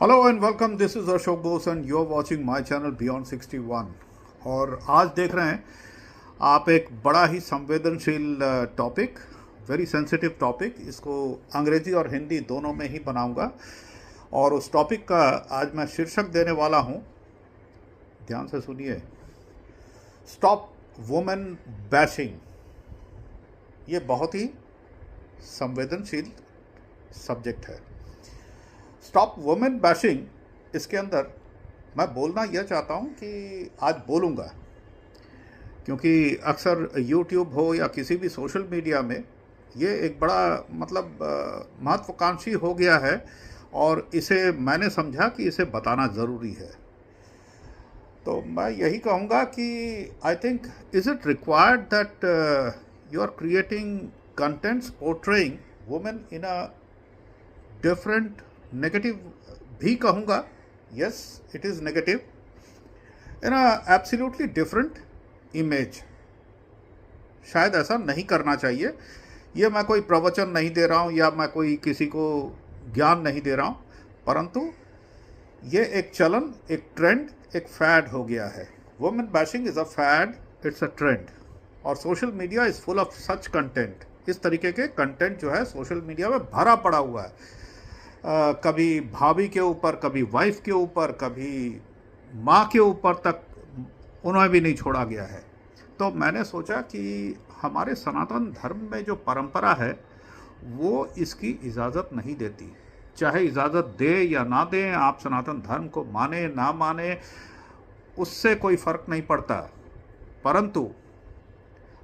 Hello and welcome, this is Ashok Bose and you are watching my channel beyond 61। और आज देख रहे हैं आप एक बड़ा ही संवेदनशील टॉपिक, वेरी सेंसिटिव टॉपिक। इसको अंग्रेज़ी और हिंदी दोनों में ही बनाऊंगा और उस टॉपिक का आज मैं शीर्षक देने वाला हूं। ध्यान से सुनिए, स्टॉप वुमेन बैशिंग। ये बहुत ही संवेदनशील सब्जेक्ट है, स्टॉप वुमेन बैशिंग। इसके अंदर मैं बोलना यह चाहता हूँ कि आज बोलूँगा, क्योंकि अक्सर यूट्यूब हो या किसी भी सोशल मीडिया में ये एक बड़ा महत्वाकांक्षी हो गया है और इसे मैंने समझा कि इसे बताना ज़रूरी है। तो मैं यही कहूँगा कि I think is it required that you are creating contents portraying women in a different, negative भी कहूँगा, yes it is negative, in a absolutely different image. शायद ऐसा नहीं करना चाहिए। ये मैं कोई प्रवचन नहीं दे रहा हूँ या मैं कोई किसी को ज्ञान नहीं दे रहा हूँ, परंतु ये एक चलन, एक ट्रेंड, एक फैड हो गया है। Women bashing is a fad, it's a trend, और social media is full of such content. इस तरीके के कंटेंट जो है सोशल मीडिया में भरा पड़ा हुआ है। कभी भाभी के ऊपर, कभी वाइफ के ऊपर, कभी माँ के ऊपर तक उन्हें भी नहीं छोड़ा गया है। तो मैंने सोचा कि हमारे सनातन धर्म में जो परंपरा है वो इसकी इजाज़त नहीं देती। चाहे इजाज़त दे या ना दें, आप सनातन धर्म को माने ना माने, उससे कोई फ़र्क नहीं पड़ता, परंतु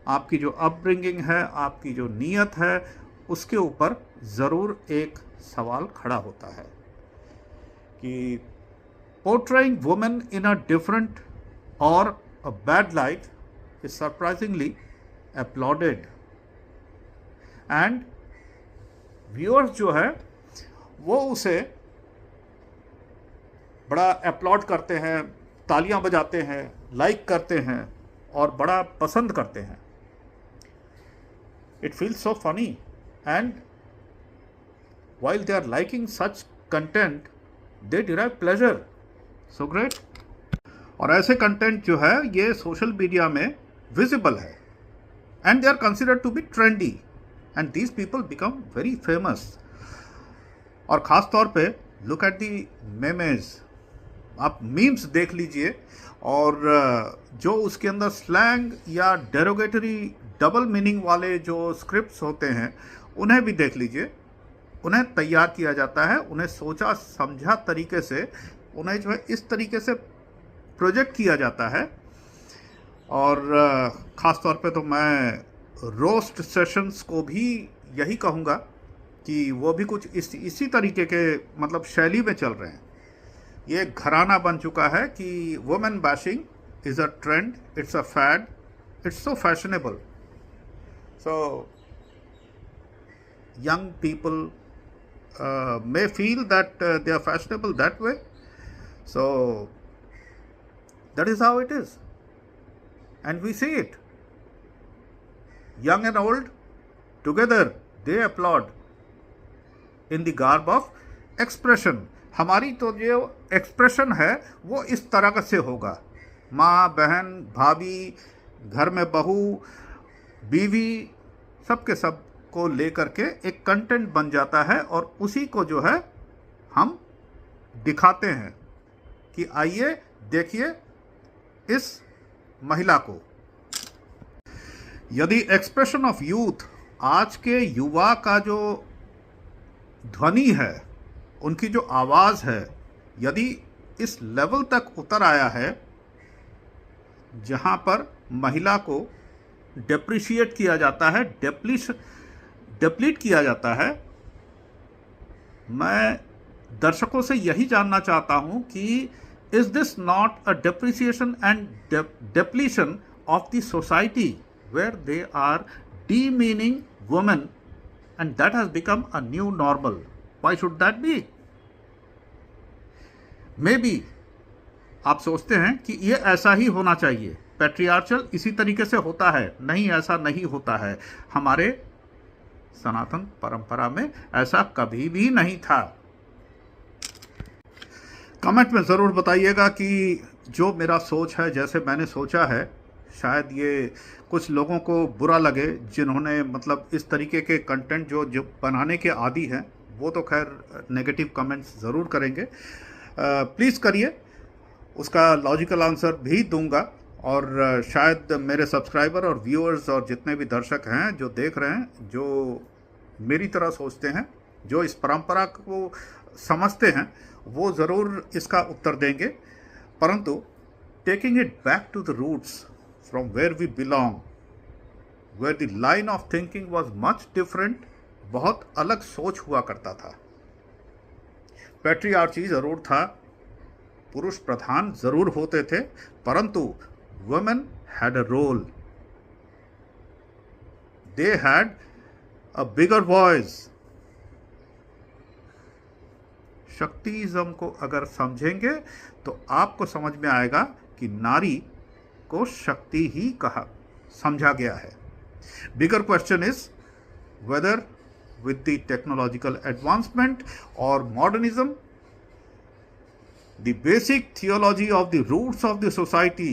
आपकी जो अपब्रिंगिंग है, आपकी जो नीयत है, उसके ऊपर ज़रूर एक सवाल खड़ा होता है कि portraying women in a different और a bad light is surprisingly uploaded, and viewers जो है वो उसे बड़ा अपलॉड करते हैं, तालियां बजाते हैं, लाइक करते हैं और बड़ा पसंद करते हैं। It feels so funny, and while they are liking such content, they derive pleasure. So great. और ऐसे कंटेंट जो है ये सोशल मीडिया में विजिबल है, and they are considered to be trendy, and these people become very famous. और ख़ास तौर पे लुक एट दी मेमेज, आप मीम्स देख लीजिए, और जो उसके अंदर स्लैंग या डेरोगेटरी डबल मीनिंग वाले जो स्क्रिप्ट्स होते हैं उन्हें भी देख लीजिए। उन्हें तैयार किया जाता है, उन्हें सोचा समझा तरीके से उन्हें जो है इस तरीके से प्रोजेक्ट किया जाता है। और ख़ास तौर पे तो मैं रोस्ट सेशंस को भी यही कहूँगा कि वो भी कुछ इसी तरीके के मतलब शैली में चल रहे हैं। ये घराना बन चुका है कि women bashing is a trend, it's a fad, it's so fashionable. So young people may feel that they are fashionable that way. So that is how it is, and we see it. Young and old together, they applaud in the garb of expression. हमारी तो जो expression है वो इस तरह से होगा, माँ, बहन, भाभी, घर में बहू, बीवी, सबके सब को लेकर के एक कंटेंट बन जाता है, और उसी को जो है हम दिखाते हैं कि आइए देखिए इस महिला को। यदि एक्सप्रेशन ऑफ यूथ, आज के युवा का जो ध्वनि है, उनकी जो आवाज़ है, यदि इस लेवल तक उतर आया है जहां पर महिला को डेप्रिशिएट किया जाता है, डिप्लीट किया जाता है, मैं दर्शकों से यही जानना चाहता हूं कि is this not a depreciation and depletion of the society where they are demeaning women, and that has become a new normal? Why should that be? Maybe आप सोचते हैं कि ये ऐसा ही होना चाहिए, पैट्रियार्चल इसी तरीके से होता है। नहीं, ऐसा नहीं होता है। हमारे सनातन परंपरा में ऐसा कभी भी नहीं था। कमेंट में ज़रूर बताइएगा कि जो मेरा सोच है, जैसे मैंने सोचा है, शायद ये कुछ लोगों को बुरा लगे, जिन्होंने मतलब इस तरीके के कंटेंट जो बनाने के आदी हैं, वो तो खैर नेगेटिव कमेंट्स ज़रूर करेंगे। प्लीज़ करिए, उसका लॉजिकल आंसर भी दूंगा। और शायद मेरे सब्सक्राइबर और व्यूअर्स और जितने भी दर्शक हैं जो देख रहे हैं, जो मेरी तरह सोचते हैं, जो इस परंपरा को समझते हैं, वो ज़रूर इसका उत्तर देंगे। परंतु taking it back to the roots from where we belong, where the line of thinking was much different, बहुत अलग सोच हुआ करता था। पैट्रियार्ची ज़रूर था, पुरुष प्रधान ज़रूर होते थे, परंतु women had a role. They had a bigger voice. शक्तिज्म को अगर समझेंगे तो आपको समझ में आएगा कि नारी को शक्ति ही कहा समझा गया है। Bigger question is whether with the technological advancement or modernism, the basic theology of the roots of the society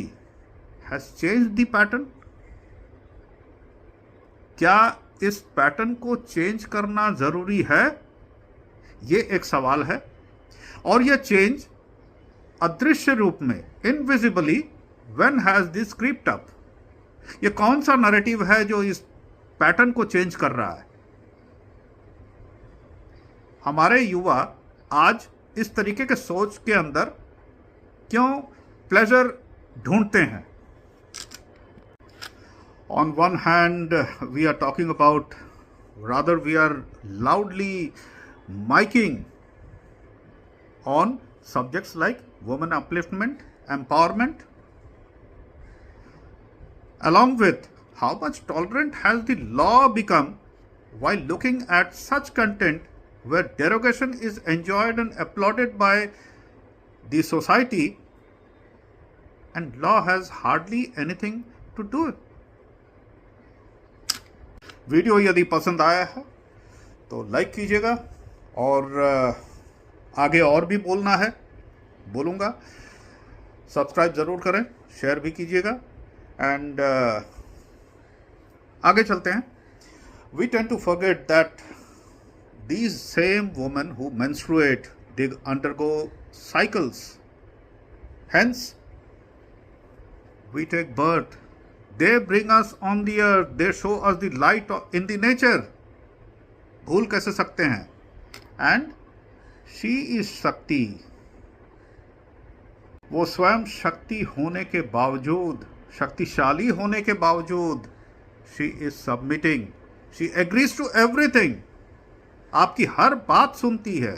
has changed the pattern. क्या इस पैटर्न को चेंज करना जरूरी है? ये एक सवाल है। और यह चेंज अदृश्य रूप में, invisibly, when has this crept up, ये कौन सा नैरेटिव है जो इस पैटर्न को चेंज कर रहा है? हमारे युवा आज इस तरीके के सोच के अंदर क्यों प्लेजर ढूंढते हैं? On one hand, we are talking about, rather we are loudly miking on subjects like women upliftment, empowerment, along with how much tolerant has the law become while looking at such content where derogation is enjoyed and applauded by the society and law has hardly anything to do with. Video यदि पसंद आया है तो like कीजिएगा, और आगे और भी बोलना है बोलूँगा। सब्सक्राइब ज़रूर करें, शेयर भी कीजिएगा, एंड आगे चलते हैं। We tend to forget that these same women who menstruate, they undergo cycles. Hence, we take birth. They bring us on the earth. They show us the light in the nature. भूल कैसे सकते हैं? And she is Shakti. वो स्वयं शक्ति होने के बावजूद, शक्तिशाली होने के बावजूद, she is submitting. She agrees to everything. आपकी हर बात सुनती है,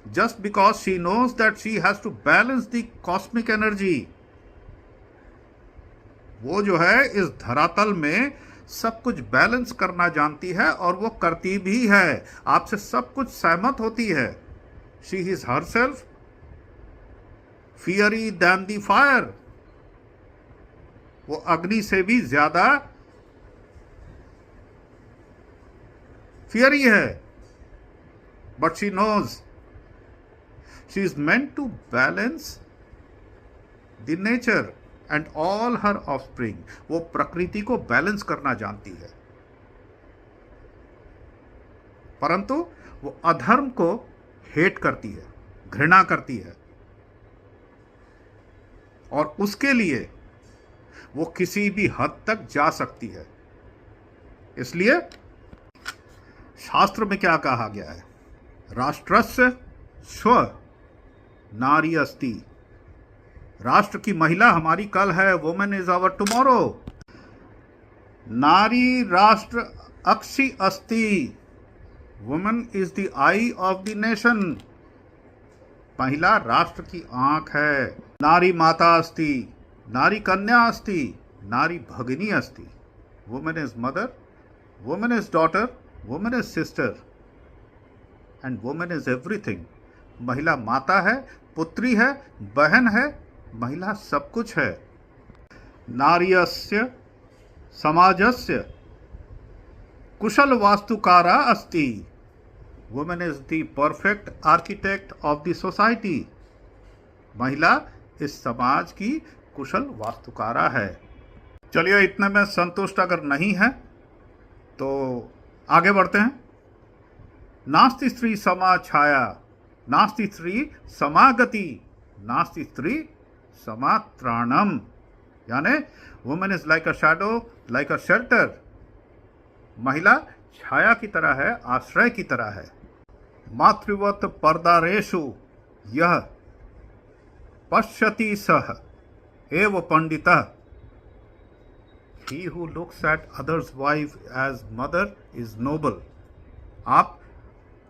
just because she knows that she has to balance the cosmic energy. वो जो है इस धरातल में सब कुछ बैलेंस करना जानती है, और वो करती भी है, आपसे सब कुछ सहमत होती है। She is her self fiery than the fire. वो अग्नि से भी ज्यादा फियरी है, but she knows she is meant to balance the nature and all her offspring. वो प्रकृति को बैलेंस करना जानती है, परंतु वो अधर्म को हेट करती है, घृणा करती है, और उसके लिए वो किसी भी हद तक जा सकती है। इसलिए शास्त्र में क्या कहा गया है? राष्ट्रस्य स्व नारी अस्ति। राष्ट्र की महिला हमारी कल है, वुमेन इज आवर टुमारो। नारी राष्ट्र अक्षि अस्ति, women is the I of the nation. महिला राष्ट्र की आंख है। नारी माता अस्ति, नारी कन्या अस्ति, नारी भगिनी अस्ति। Women is mother, women is daughter, women is sister, and women is everything. महिला माता है, पुत्री है, बहन है, महिला सब कुछ है। नार्यस्य समाजस्य कुशल वास्तुकारा अस्ति। Women is the perfect architect of the society. महिला इस समाज की कुशल वास्तुकारा है। चलिए, इतने में संतुष्ट अगर नहीं है तो आगे बढ़ते हैं। नास्ति स्त्री समा छाया, नास्ति स्त्री समागति, नास्ति स्त्री समात्राणम, यानी women is like a shadow, like a shelter. महिला छाया की तरह है, आश्रय की तरह है। मातृवत पर्दारेषु यह पश्यति सह एव पंडितः, he who looks at others wife as mother is noble। आप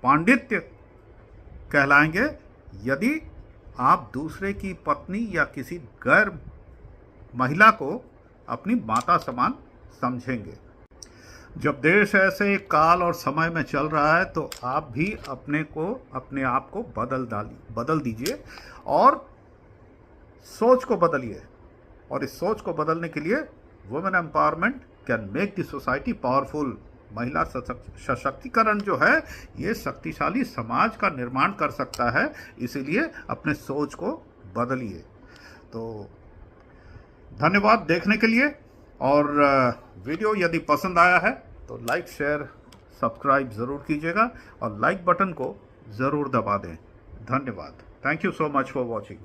पांडित्य कहलाएंगे यदि आप दूसरे की पत्नी या किसी गैर महिला को अपनी माता समान समझेंगे। जब देश ऐसे काल और समय में चल रहा है तो आप भी अपने आप को बदल दीजिए और सोच को बदलिए। और इस सोच को बदलने के लिए women empowerment can make the society powerful. महिला सशक्तिकरण जो है ये शक्तिशाली समाज का निर्माण कर सकता है, इसीलिए अपने सोच को बदलिए। तो धन्यवाद देखने के लिए, और वीडियो यदि पसंद आया है तो लाइक शेयर सब्सक्राइब ज़रूर कीजिएगा और लाइक बटन को ज़रूर दबा दें। धन्यवाद। Thank you so much for watching.